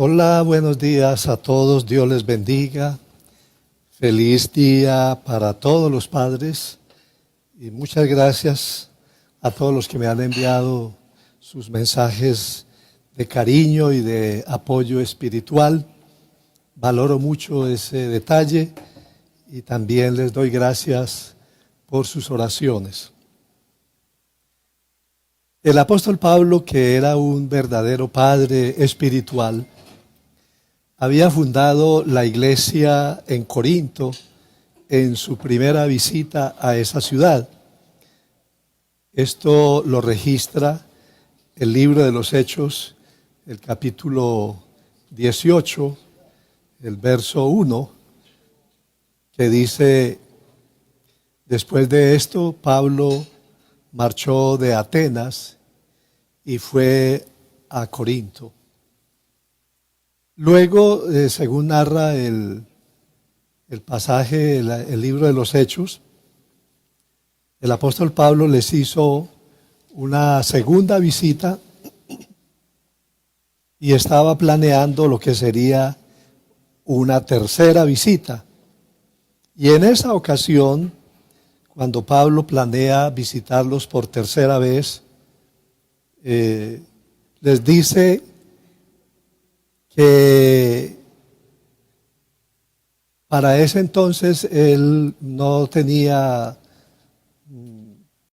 Hola, buenos días a todos, Dios les bendiga. Feliz día para todos los padres y muchas gracias a todos los que me han enviado sus mensajes de cariño y de apoyo espiritual. Valoro mucho ese detalle y también les doy gracias por sus oraciones. El apóstol Pablo, que era un verdadero padre espiritual, había fundado la iglesia en Corinto en su primera visita a esa ciudad. Esto lo registra el libro de los Hechos, el capítulo 18, el verso 1, que dice: después de esto, Pablo marchó de Atenas y fue a Corinto. Luego, según narra el pasaje, el libro de los Hechos, el apóstol Pablo les hizo una segunda visita y estaba planeando lo que sería una tercera visita. Y en esa ocasión, cuando Pablo planea visitarlos por tercera vez, les dice que para ese entonces él no tenía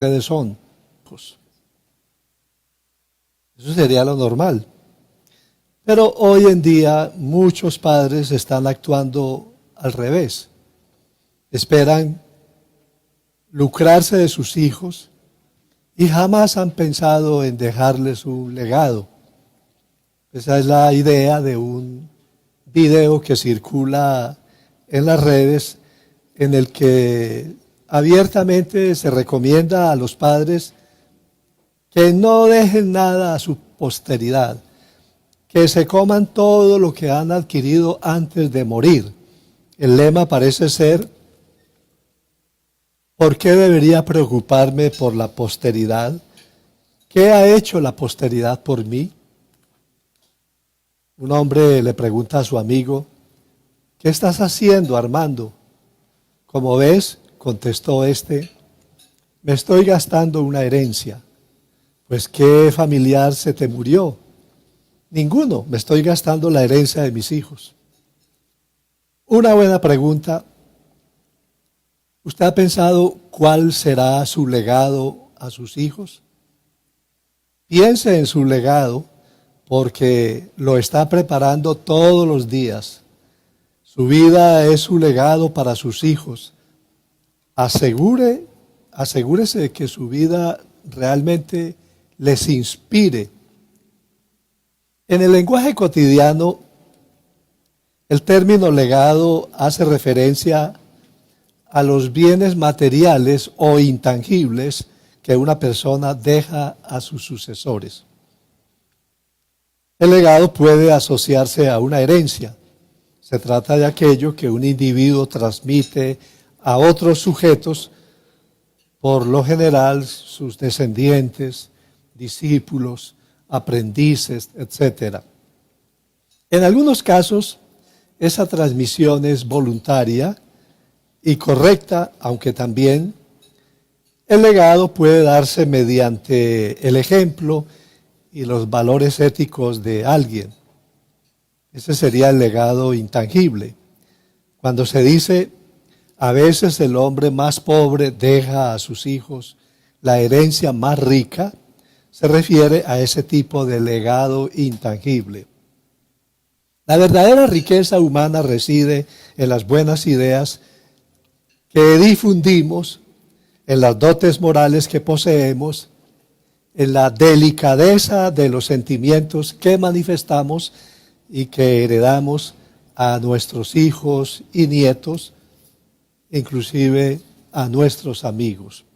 redes son. Pues, eso sería lo normal. Pero hoy en día muchos padres están actuando al revés. Esperan lucrarse de sus hijos y jamás han pensado en dejarles un legado. Esa es la idea de un video que circula en las redes en el que abiertamente se recomienda a los padres que no dejen nada a su posteridad, que se coman todo lo que han adquirido antes de morir. El lema parece ser: ¿por qué debería preocuparme por la posteridad? ¿Qué ha hecho la posteridad por mí? Un hombre le pregunta a su amigo: ¿qué estás haciendo, Armando? Como ves, contestó este, me estoy gastando una herencia. Pues, ¿qué familiar se te murió? Ninguno, me estoy gastando la herencia de mis hijos. Una buena pregunta. ¿Usted ha pensado cuál será su legado a sus hijos? Piense en su legado, porque lo está preparando todos los días. Su vida es su legado para sus hijos. Asegúrese de que su vida realmente les inspire. En el lenguaje cotidiano, el término legado hace referencia a los bienes materiales o intangibles que una persona deja a sus sucesores. El legado puede asociarse a una herencia. Se trata de aquello que un individuo transmite a otros sujetos, por lo general sus descendientes, discípulos, aprendices, etc. En algunos casos, esa transmisión es voluntaria y correcta, aunque también el legado puede darse mediante el ejemplo y los valores éticos de alguien. Ese sería el legado intangible. Cuando se dice, a veces el hombre más pobre deja a sus hijos la herencia más rica, se refiere a ese tipo de legado intangible. La verdadera riqueza humana reside en las buenas ideas que difundimos, en las dotes morales que poseemos, en la delicadeza de los sentimientos que manifestamos y que heredamos a nuestros hijos y nietos, inclusive a nuestros amigos.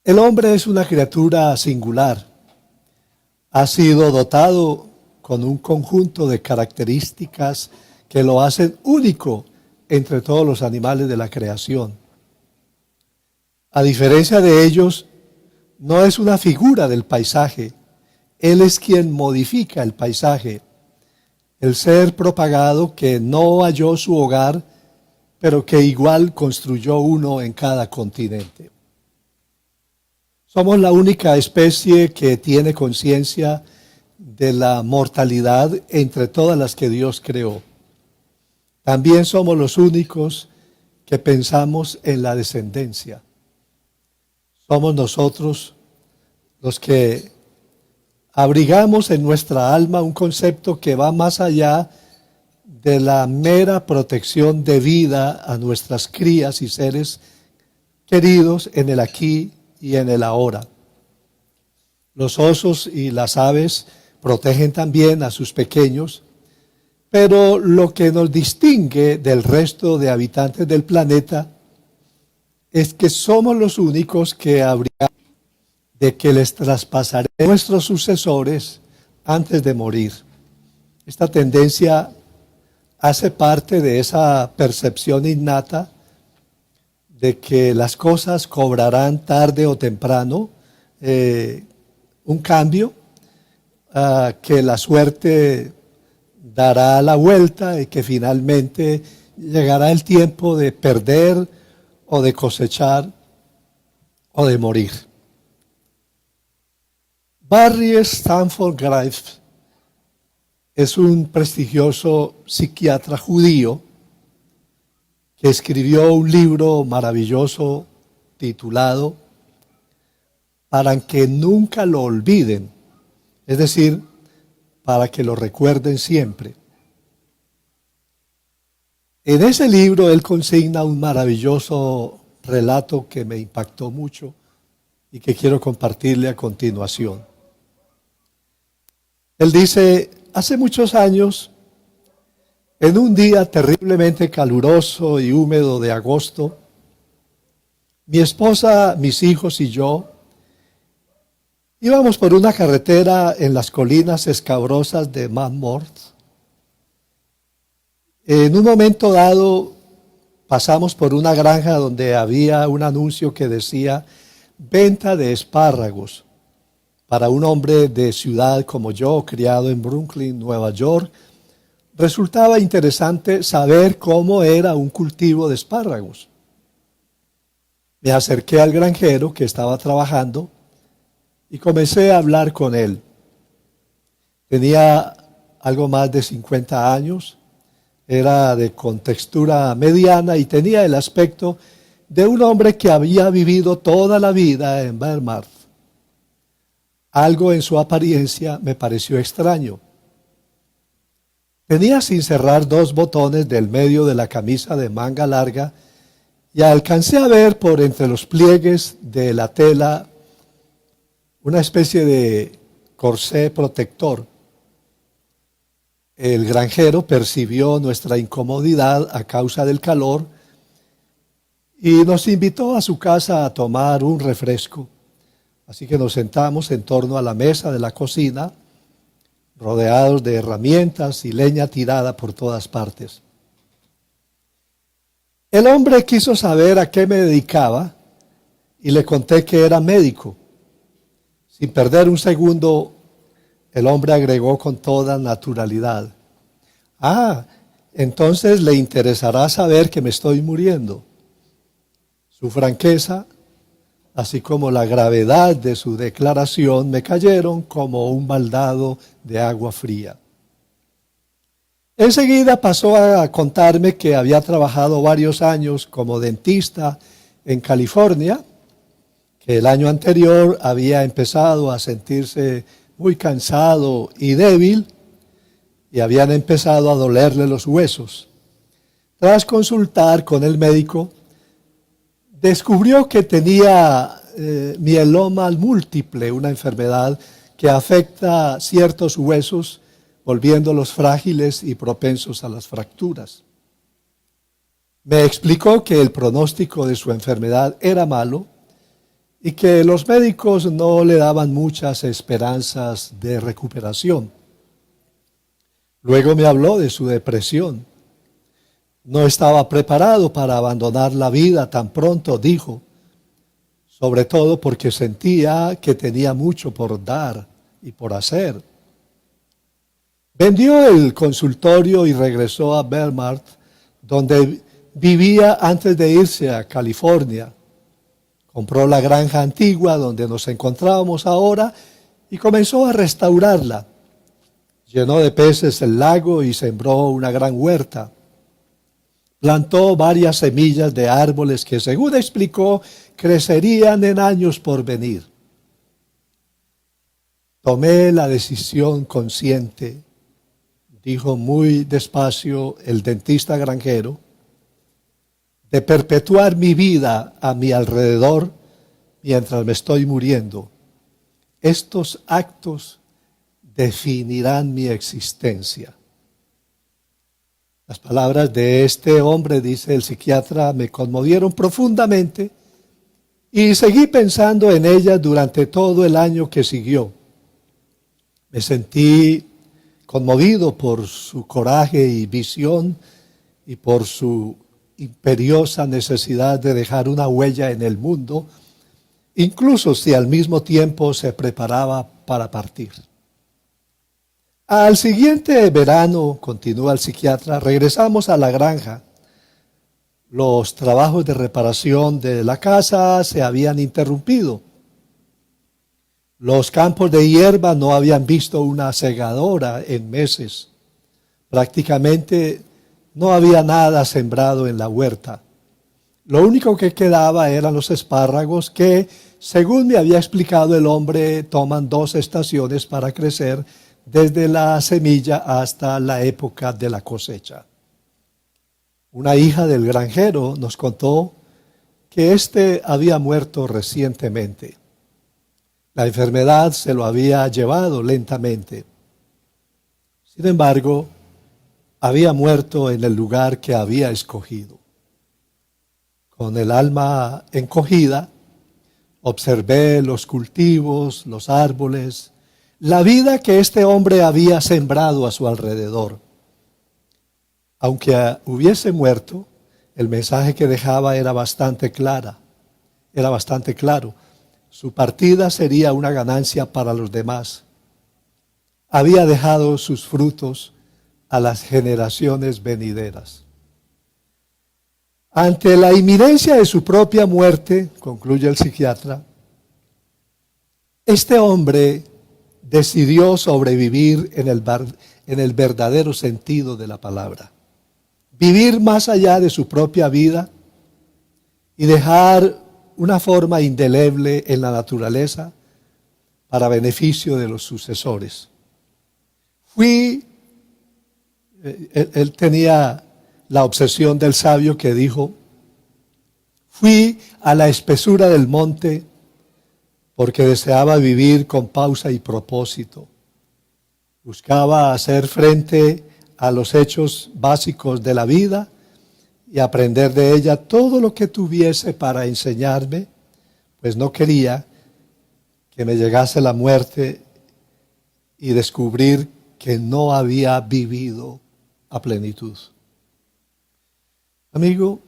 El hombre es una criatura singular. Ha sido dotado con un conjunto de características que lo hacen único entre todos los animales de la creación. A diferencia de ellos, no es una figura del paisaje, Él es quien modifica el paisaje, el ser propagado que no halló su hogar, pero que igual construyó uno en cada continente. Somos la única especie que tiene conciencia de la mortalidad entre todas las que Dios creó. También somos los únicos que pensamos en la descendencia. Somos nosotros los que abrigamos en nuestra alma un concepto que va más allá de la mera protección de vida a nuestras crías y seres queridos en el aquí y en el ahora. Los osos y las aves protegen también a sus pequeños, pero lo que nos distingue del resto de habitantes del planeta es que somos los únicos que abrigamos de que les traspasaré a nuestros sucesores antes de morir. Esta tendencia hace parte de esa percepción innata de que las cosas cobrarán tarde o temprano un cambio, que la suerte dará la vuelta y que finalmente llegará el tiempo de perder o de cosechar o de morir. Barry Stanford Graff es un prestigioso psiquiatra judío que escribió un libro maravilloso titulado Para que nunca lo olviden, es decir, para que lo recuerden siempre. En ese libro él consigna un maravilloso relato que me impactó mucho y que quiero compartirle a continuación. Él dice, hace muchos años, en un día terriblemente caluroso y húmedo de agosto, mi esposa, mis hijos y yo íbamos por una carretera en las colinas escabrosas de Mammoth. En un momento dado pasamos por una granja donde había un anuncio que decía venta de espárragos. Para un hombre de ciudad como yo, criado en Brooklyn, Nueva York, resultaba interesante saber cómo era un cultivo de espárragos. Me acerqué al granjero que estaba trabajando y comencé a hablar con él. Tenía algo más de 50 años, era de contextura mediana y tenía el aspecto de un hombre que había vivido toda la vida en Vermont. Algo en su apariencia me pareció extraño. Tenía sin cerrar 2 botones del medio de la camisa de manga larga y alcancé a ver por entre los pliegues de la tela una especie de corsé protector. El granjero percibió nuestra incomodidad a causa del calor y nos invitó a su casa a tomar un refresco. Así que nos sentamos en torno a la mesa de la cocina, rodeados de herramientas y leña tirada por todas partes. El hombre quiso saber a qué me dedicaba y le conté que era médico. Sin perder un segundo, el hombre agregó con toda naturalidad: entonces le interesará saber que me estoy muriendo. Su franqueza, así como la gravedad de su declaración, me cayeron como un baldado de agua fría. Enseguida pasó a contarme que había trabajado varios años como dentista en California, que el año anterior había empezado a sentirse muy cansado y débil y habían empezado a dolerle los huesos. Tras consultar con el médico, descubrió que tenía mieloma múltiple, una enfermedad que afecta ciertos huesos, volviéndolos frágiles y propensos a las fracturas. Me explicó que el pronóstico de su enfermedad era malo y que los médicos no le daban muchas esperanzas de recuperación. Luego me habló de su depresión. No estaba preparado para abandonar la vida tan pronto, dijo, sobre todo porque sentía que tenía mucho por dar y por hacer. Vendió el consultorio y regresó a Belmont, donde vivía antes de irse a California. Compró la granja antigua donde nos encontrábamos ahora y comenzó a restaurarla. Llenó de peces el lago y sembró una gran huerta. Plantó varias semillas de árboles que, según explicó, crecerían en años por venir. Tomé la decisión consciente, dijo muy despacio el dentista granjero, de perpetuar mi vida a mi alrededor mientras me estoy muriendo. Estos actos definirán mi existencia. Las palabras de este hombre, dice el psiquiatra, me conmovieron profundamente y seguí pensando en ellas durante todo el año que siguió. Me sentí conmovido por su coraje y visión y por su imperiosa necesidad de dejar una huella en el mundo, incluso si al mismo tiempo se preparaba para partir. Al siguiente verano, continúa el psiquiatra, regresamos a la granja. Los trabajos de reparación de la casa se habían interrumpido. Los campos de hierba no habían visto una segadora en meses. Prácticamente no había nada sembrado en la huerta. Lo único que quedaba eran los espárragos que, según me había explicado el hombre, toman 2 estaciones para crecer desde la semilla hasta la época de la cosecha. Una hija del granjero nos contó que éste había muerto recientemente. La enfermedad se lo había llevado lentamente. Sin embargo, había muerto en el lugar que había escogido. Con el alma encogida, observé los cultivos, los árboles, la vida que este hombre había sembrado a su alrededor. Aunque hubiese muerto, el mensaje que dejaba era bastante claro. Su partida sería una ganancia para los demás. Había dejado sus frutos a las generaciones venideras. Ante la inminencia de su propia muerte, concluye el psiquiatra, este hombre decidió sobrevivir en el verdadero sentido de la palabra. Vivir más allá de su propia vida y dejar una forma indeleble en la naturaleza para beneficio de los sucesores. Él tenía la obsesión del sabio que dijo, fui a la espesura del monte porque deseaba vivir con pausa y propósito. Buscaba hacer frente a los hechos básicos de la vida y aprender de ella todo lo que tuviese para enseñarme, pues no quería que me llegase la muerte y descubrir que no había vivido a plenitud. Amigo,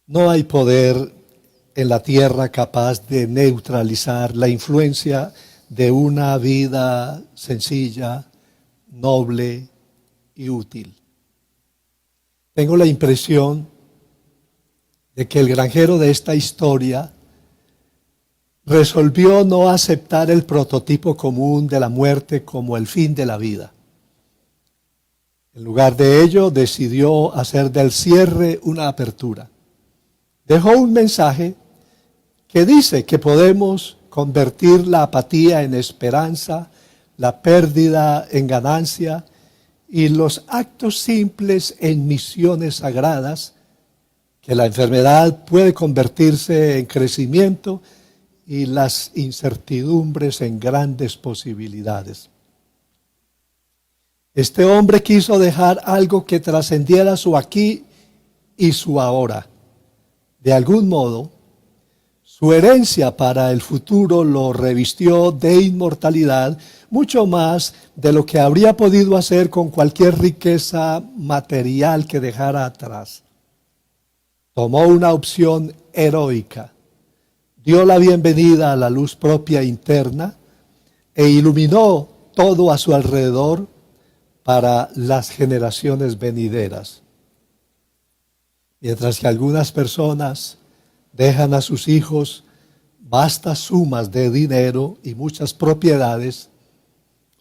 no hay poder en la tierra capaz de neutralizar la influencia de una vida sencilla, noble y útil. Tengo la impresión de que el granjero de esta historia resolvió no aceptar el prototipo común de la muerte como el fin de la vida. En lugar de ello, decidió hacer del cierre una apertura. Dejó un mensaje que dice que podemos convertir la apatía en esperanza, la pérdida en ganancia y los actos simples en misiones sagradas, que la enfermedad puede convertirse en crecimiento y las incertidumbres en grandes posibilidades. Este hombre quiso dejar algo que trascendiera su aquí y su ahora. De algún modo, su herencia para el futuro lo revistió de inmortalidad, mucho más de lo que habría podido hacer con cualquier riqueza material que dejara atrás. Tomó una opción heroica, dio la bienvenida a la luz propia interna e iluminó todo a su alrededor para las generaciones venideras. Mientras que algunas personas dejan a sus hijos vastas sumas de dinero y muchas propiedades,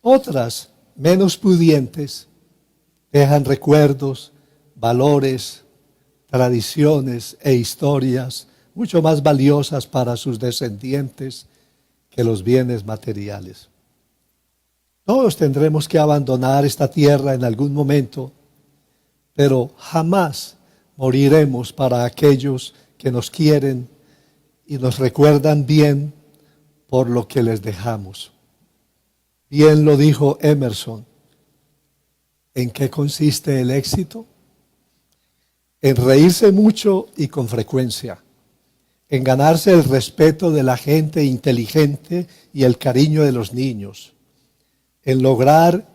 otras, menos pudientes, dejan recuerdos, valores, tradiciones e historias mucho más valiosas para sus descendientes que los bienes materiales. Todos tendremos que abandonar esta tierra en algún momento, pero jamás moriremos para aquellos que nos quieren y nos recuerdan bien por lo que les dejamos. Bien lo dijo Emerson. ¿En qué consiste el éxito? En reírse mucho y con frecuencia, en ganarse el respeto de la gente inteligente y el cariño de los niños, en lograr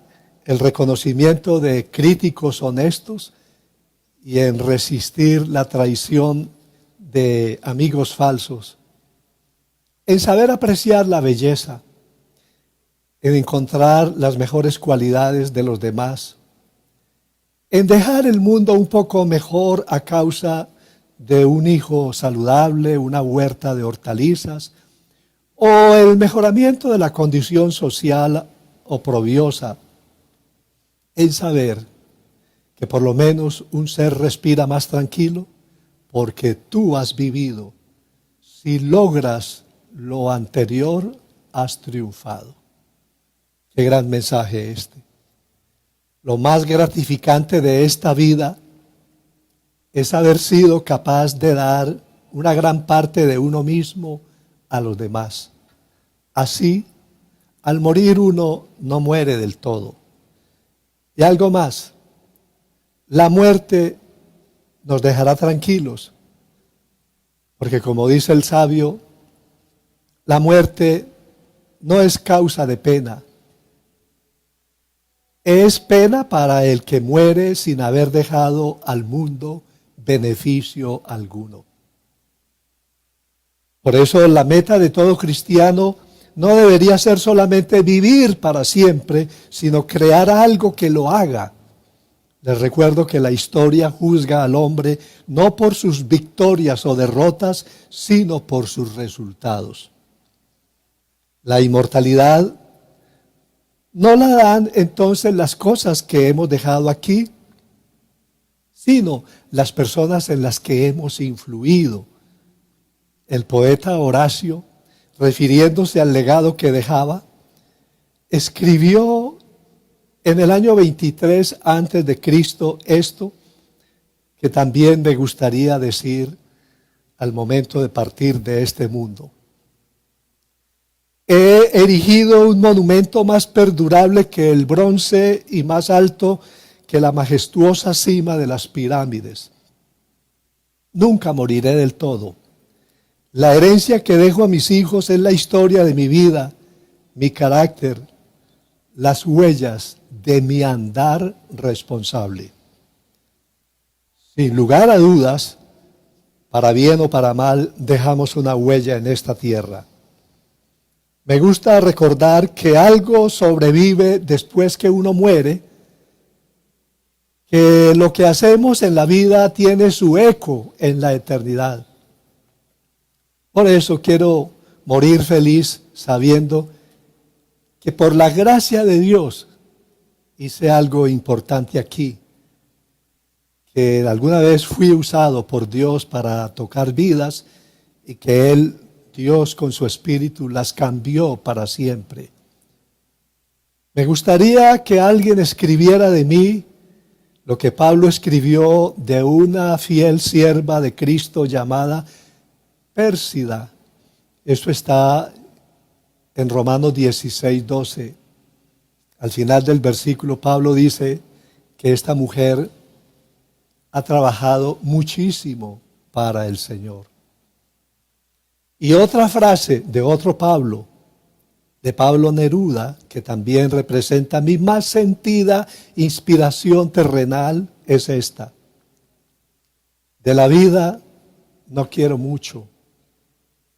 el reconocimiento de críticos honestos y en resistir la traición de amigos falsos, en saber apreciar la belleza, en encontrar las mejores cualidades de los demás, en dejar el mundo un poco mejor a causa de un hijo saludable, una huerta de hortalizas, o el mejoramiento de la condición social oprobiosa, en saber que por lo menos un ser respira más tranquilo porque tú has vivido. Si logras lo anterior, has triunfado. Qué gran mensaje este. Lo más gratificante de esta vida es haber sido capaz de dar una gran parte de uno mismo a los demás. Así, al morir uno no muere del todo. Y algo más, la muerte nos dejará tranquilos, porque como dice el sabio, la muerte no es causa de pena. Es pena para el que muere sin haber dejado al mundo beneficio alguno. Por eso la meta de todo cristiano no debería ser solamente vivir para siempre, sino crear algo que lo haga. Les recuerdo que la historia juzga al hombre no por sus victorias o derrotas, sino por sus resultados. La inmortalidad no la dan entonces las cosas que hemos dejado aquí, sino las personas en las que hemos influido. El poeta Horacio, refiriéndose al legado que dejaba, escribió en el año 23 antes de Cristo esto, que también me gustaría decir al momento de partir de este mundo. He erigido un monumento más perdurable que el bronce y más alto que la majestuosa cima de las pirámides. Nunca moriré del todo. La herencia que dejo a mis hijos es la historia de mi vida, mi carácter, las huellas de mi andar responsable. Sin lugar a dudas, para bien o para mal, dejamos una huella en esta tierra. Me gusta recordar que algo sobrevive después que uno muere, que lo que hacemos en la vida tiene su eco en la eternidad. Por eso quiero morir feliz sabiendo que por la gracia de Dios hice algo importante aquí, que alguna vez fui usado por Dios para tocar vidas y que Dios con su espíritu las cambió para siempre. Me gustaría que alguien escribiera de mí lo que Pablo escribió de una fiel sierva de Cristo llamada Pérsida. Eso está en Romanos 16:12. Al final del versículo Pablo dice que esta mujer ha trabajado muchísimo para el Señor. Y otra frase de otro Pablo, de Pablo Neruda, que también representa mi más sentida inspiración terrenal, es esta: de la vida no quiero mucho.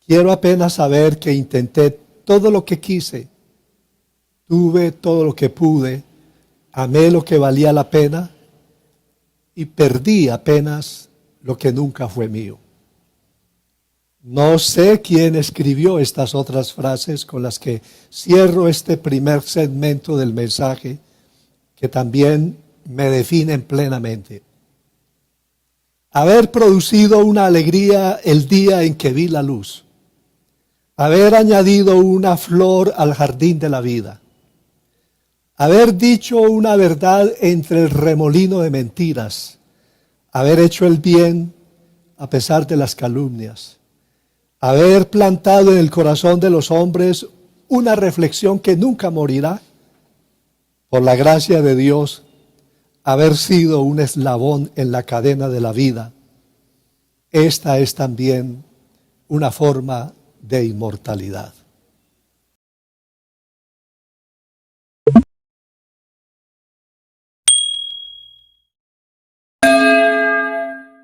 Quiero apenas saber que intenté todo lo que quise tuve todo lo que pude, amé lo que valía la pena y perdí apenas lo que nunca fue mío. No sé quién escribió estas otras frases con las que cierro este primer segmento del mensaje, que también me definen plenamente. Haber producido una alegría el día en que vi la luz. Haber añadido una flor al jardín de la vida. Haber dicho una verdad entre el remolino de mentiras. Haber hecho el bien a pesar de las calumnias. Haber plantado en el corazón de los hombres una reflexión que nunca morirá. Por la gracia de Dios, haber sido un eslabón en la cadena de la vida. Esta es también una forma de inmortalidad.